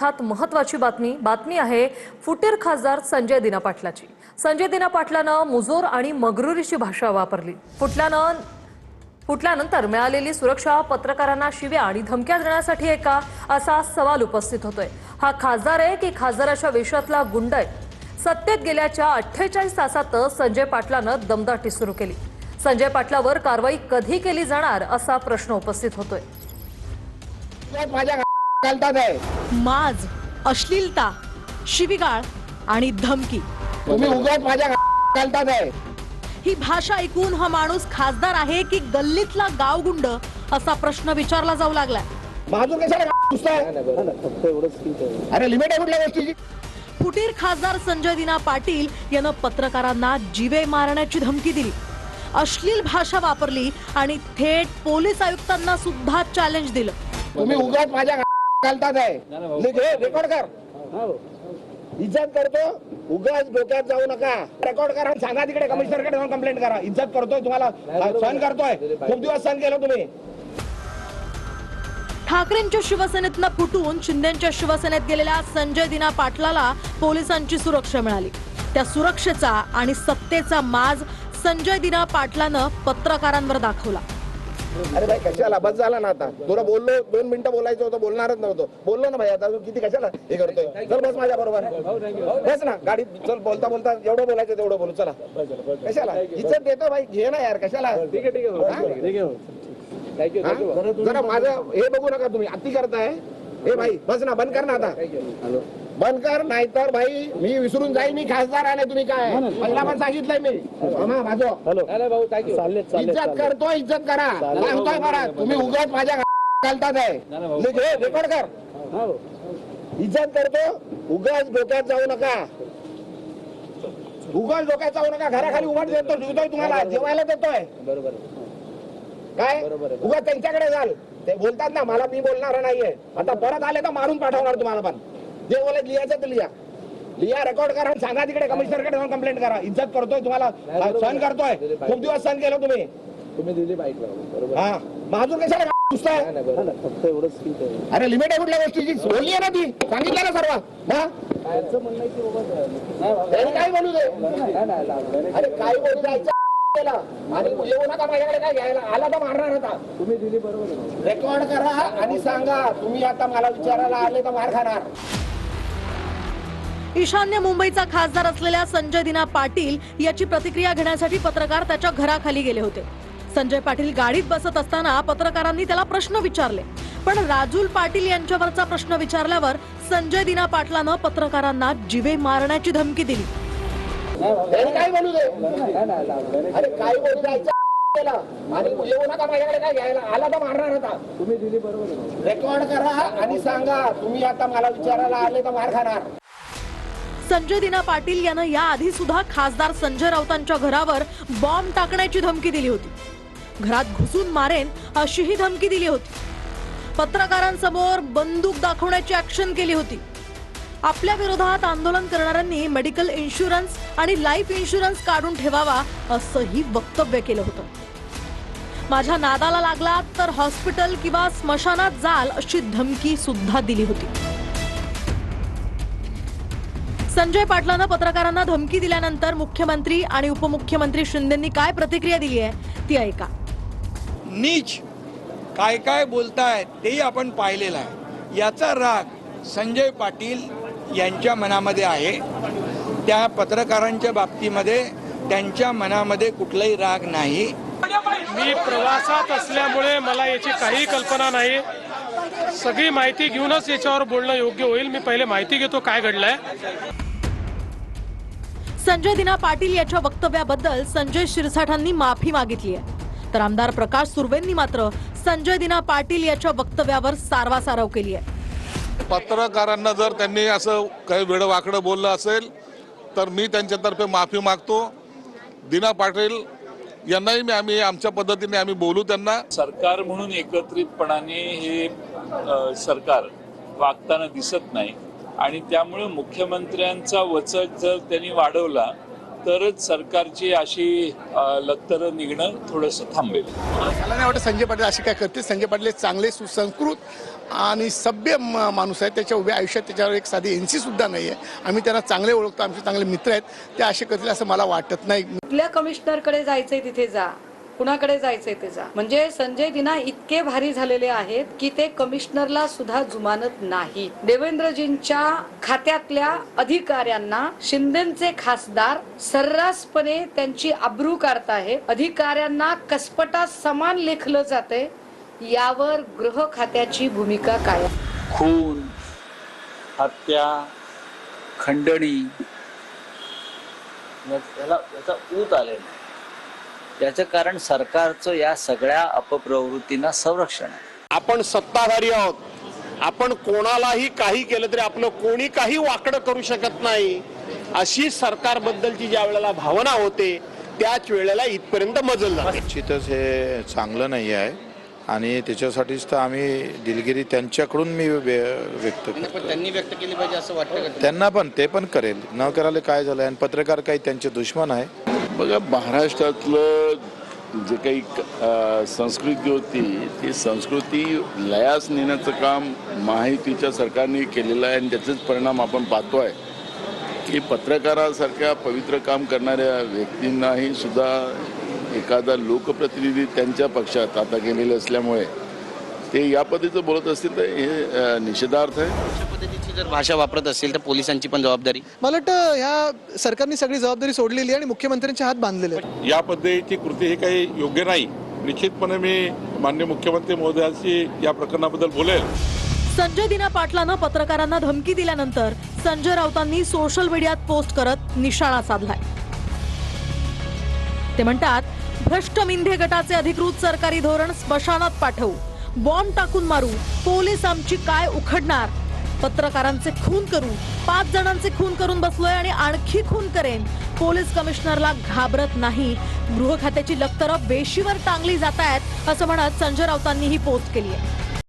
अर्थात महत्त्वाची बातमी आहे फुटीर खासदार संजय दिना पाटलाची। संजय दिना पाटलानं मुजोर आणि मगरुरीची भाषा वापरली। फुटल्यानंतर मिळालेली सुरक्षा पत्रकारांना शिव्या आणि धमक्या देण्यासाठी आहे का असा सवाल उपस्थित होतोय। हा खासदार आहे की खासदाराच्या वेशातला गुंड आहे? सत्तेत गेल्याच्या 48 तासात संजय पाटलानं दमदाटी सुरू केली। संजय पाटलावर कारवाई कधी केली जाणार असा प्रश्न उपस्थित होतोय। माज, अश्लीलता, शिवीगाळ आणि धमकी, तुम्ही उगाच माझ्या घालतात आहे। ही भाषा ऐकून हा माणूस खासदार आहे की गल्लीतला गावगुंड असा प्रश्न विचारला जाऊ लागलाय। बाजू कशाला घुसताय? अरे लिमिट आहे कुठल्या गोष्टीची? फुटीर खासदार संजय दिना पाटील यानं पत्रकारांना जीवे मारण्याची धमकी दिली, अश्लील भाषा वापरली आणि थेट पोलीस आयुक्तांना सुद्धा चॅलेंज दिलं। तुम्ही उगाच माझ्या घालतात आहे, रेकॉर्ड कर। इज्जत करतो, उगाच डोक्यात जाऊ नका। रेकॉर्ड करा, सांगा तिकडे कमिशनरकडे जाऊन कंप्लेंट करा। इज्जत करतोय, तुम्हाला सहन करतोय, खूप दिवस सहन केलं तुम्ही। ठाकरेंच्या शिवसेनेतनं फुटून शिंदेच्या शिवसेनेत गेलेल्या संजय दिना पाटलाला पोलिसांची सुरक्षा मिळाली। त्या सुरक्षेचा आणि सत्तेचा माज संजय दिना पाटलानं पत्रकारांवर दाखवला। अरे भाई कशाला बस झाला ना आता, तुला बोललो 2 मिनिटं बोलायचं होतं, बोलणारच नव्हतो, बोललो ना भाई। आता किती कशाला हे करतोय? चल बस माझ्या बरोबर, बस ना गाडीत, चल। बोलता बोलता जेवढं बोलायचं तेवढं बोलू, चला। कशाला इज्जत देतो भाई, घे ना यार, कशाला? ठीक आहे जरा माझं हे बघू नका तुम्ही, अति करताय। हे भाई बस ना, बंद कर ना आता, बंद कर, नाहीतर भाई मी विसरून जाईल मी खासदार आहे। तुम्ही काय पहिला पण सांगितलंय मी, इज्जत करतो, इज्जत करा, सांगतोय बरा। तुम्ही उगाच माझ्या घालतात आहे, रेकॉर्ड कर। इज्जत करतो, उगाच डोक्यात जाऊ नका, उगाच डोक्यात जाऊ नका। घराखाली उभाट देतो, देतोय तुम्हाला, जेवायला देतोय, काय उगाच त्यांच्याकडे जाल। ते बोलतात ना मला, मी बोलणार नाहीये। आता परत आले तर मारून पाठवणार तुम्हाला। पण जे बोलत लिहायचं ते लिहा, रेकॉर्ड करा, सांगा तिकडे कमिशनरकडे जाऊन कंप्लेंट करा। इज्जत करतोय, तुम्हाला सहन करतोय, खूप दिवस सहन केलं तुम्ही दिली बाईक। हा बाजू कशाला घुसताय? अरे लिमिट आहे कुठल्या गोष्टीची? बोलली आहे ना ती, सांगितलं ना सर्व। काय बोलू दे? अरे काय बोलू द्यायचं आणि येऊ नका माझ्याकडे, काय घ्यायला आला तर मारणार होता। तुम्ही दिली बरोबर, रेकॉर्ड करा आणि सांगा तुम्ही आता मला विचारायला आले तर मार खाणार। ईशान्य मुंबईचा खासदार असलेल्या संजय दिना पाटील याची प्रतिक्रिया घेण्यासाठी पत्रकार त्याच्या घराखाली गेले होते। संजय पाटील गाडीत बसत असताना पत्रकारांनी त्याला प्रश्न विचारले, पण राजूल पाटील यांच्यावरचा प्रश्न विचारल्यावर संजय दिना पाटलानं पत्रकारांना जीवे मारण्याची धमकी दिली। काय बोलू दे? अरे काय बोलू द्यायचं आणि येऊ नका माझ्याकडे, काय घ्यायला आला तर मारणार होता। तुम्ही दिली बरोबर, रेकॉर्ड करा आणि सांगा तुम्ही आता मला विचारायला आले तर मार खाणार। संजय दिना पाटील यानं याआधी सुद्धा खासदार संजय राऊतांच्या घरावर बॉम्ब टाकण्याची धमकी दिली होती। घरात घुसून मारेन अशीही धमकी दिली होती। पत्रकारांसमोर बंदूक दाखवण्याची ऍक्शन केली होती। आपल्या विरोधात आंदोलन करणाऱ्यांनी मेडिकल इन्शुरन्स आणि लाईफ इन्शुरन्स काढून ठेवावा असंही वक्तव्य केलं होतं। माझ्या नादाला लागला तर हॉस्पिटल किंवा स्मशानात जाल अशी धमकी सुद्धा दिली होती। संजय पाटलानं पत्रकारांना धमकी दिल्यानंतर मुख्यमंत्री आणि उपमुख्यमंत्री शिंदेंनी काय प्रतिक्रिया दिली आहे ती ऐका। नीच काय काय बोलतायत तेही आपण पाहिलेलं आहे। याचा राग संजय पाटील यांच्या मनामध्ये आहे। त्या पत्रकारांच्या बाबतीमध्ये त्यांच्या मनामध्ये कुठलाही राग नाही। मी प्रवासात असल्यामुळे मला याची काही कल्पना नाही। सगळी माहिती घेऊनच याच्यावर बोलणं योग्य होईल। मी पहिले माहिती घेतो काय घडलंय। संजय दिना पाटील याच्या वक्तव्याबद्दल संजय शिरसाठांनी माफी मागितली आहे, तर आमदार प्रकाश सुर्वेंनी मात्र संजय दिना पाटील याच्या वक्तव्यावर सारवासारव केली आहे। पत्रकारांना जर त्यांनी असं काही वेडवाकडं बोललं असेल तर मी त्यांच्यातर्फे माफी मागतो। दिना पाटील यांनाही आम्ही आमच्या पद्धतीने आम्ही बोलू त्यांना। सरकार म्हणून एकत्रितपणाने हे सरकार वागताना दिसत नाही आणि त्यामुळे मुख्यमंत्र्यांचा वचक जर त्यांनी वाढवला तरच सरकारची अशी लत्तर निघणं थोडंसं थांबेल. मला नाही वाटत संजय पाटील असे काय करतील. संजय पाटील हे चांगले सुसंस्कृत आणि सभ्य माणूस आहे. त्याच्या उभ्या आयुष्यात त्याच्यावर एक साधी एनसी सुद्धा नाही आहे. आम्ही त्यांना चांगले ओळखतो, आमचे चांगले मित्र आहेत. ते असे करतील असं मला वाटत नाही. कुठल्या कमिशनरकडे जायचंय तिथे जा, कुणाकडे जायचंय ते जा. म्हणजे संजय दिना इतके भारी झालेले आहेत की ते कमिशनरला सुद्धा जुमानत नाही. देवेंद्रजींच्या खात्यातल्या अधिकाऱ्यांना शिंदेचे खासदार सर्रासपणे त्यांची अब्रू काढताहेत. अधिकाऱ्यांना कसपटा समान लेखलं जाते. यावर गृह खात्याची भूमिका काय? खून, हत्या, खंडणी याचा ऊत आलेला आहे. याचं कारण सरकारचं या सगळ्या अपप्रवृत्तींना संरक्षण आहे. आपण सत्ताधारी आहोत. आपण कोणालाही काही केलं तरी आपलं कोणी काही वाकडं करू शकत नाही अशी सरकारबद्दलची ज्या वेळेला भावना होते त्याच वेळेला इथपर्यंत मजल झाली. निश्चितच हे चांगलं नाही आहे आणि त्याच्यासाठीच तर आम्ही दिलगिरी त्यांच्याकडून मी व्यक्त करतो. त्यांनी व्यक्त केली पाहिजे असं वाटतं का? त्यांना पण ते पण करेल, न करायला काय झालं. आणि पत्रकार काही त्यांचे दुश्मन आहे. बघा, महाराष्ट्रातलं जे काही संस्कृती होती ती संस्कृती लयास नेण्याचं काम महायुतीच्या सरकारने केलेलं आहे. आणि त्याचेच परिणाम आपण पाहतोय की पत्रकारासारख्या पवित्र काम करणाऱ्या व्यक्तींनाही सुद्धा एखादा लोकप्रतिनिधी त्यांच्या पक्षात आता गेलेले असल्यामुळे ते या पद्धतीचं बोलत असतील तर हे निषेधार्थ आहे. अशा पद्धतीची जर भाषा वापरत असेल तर पोलिसांची पण जबाबदारी. मला वाटतं ह्या सरकारने सगळी जबाबदारी सोडलेली आहे आणि मुख्यमंत्र्यांचे हात बांधलेले आहेत. या पद्धतीची कृती ही काही योग्य नाही. निश्चितपणे मी माननीय मुख्यमंत्री महोदयांशी या प्रकरणाबद्दल बोलेल. संजय दिना पाटलानं पत्रकारांना धमकी दिल्यानंतर संजय राऊतांनी सोशल मीडियात पोस्ट करत निशाणा साधलाय. ते म्हणतात, भ्रष्ट मिंधे गटाचे अधिकृत सरकारी धोरण स्मशानात पाठवू, बॉम्ब टाकून मारू, पोलीस आमची काय उखडणार, पत्रकारांचे खून करू, 5 जणांचे खून करून बसलोय आणि आणखी खून करेन, पोलीस कमिशनरला घाबरत नाही, गृह खात्याची लक्तरं वेशीवर टांगली जात आहेत असं म्हणत संजय राऊतांनी ही पोस्ट केली आहे.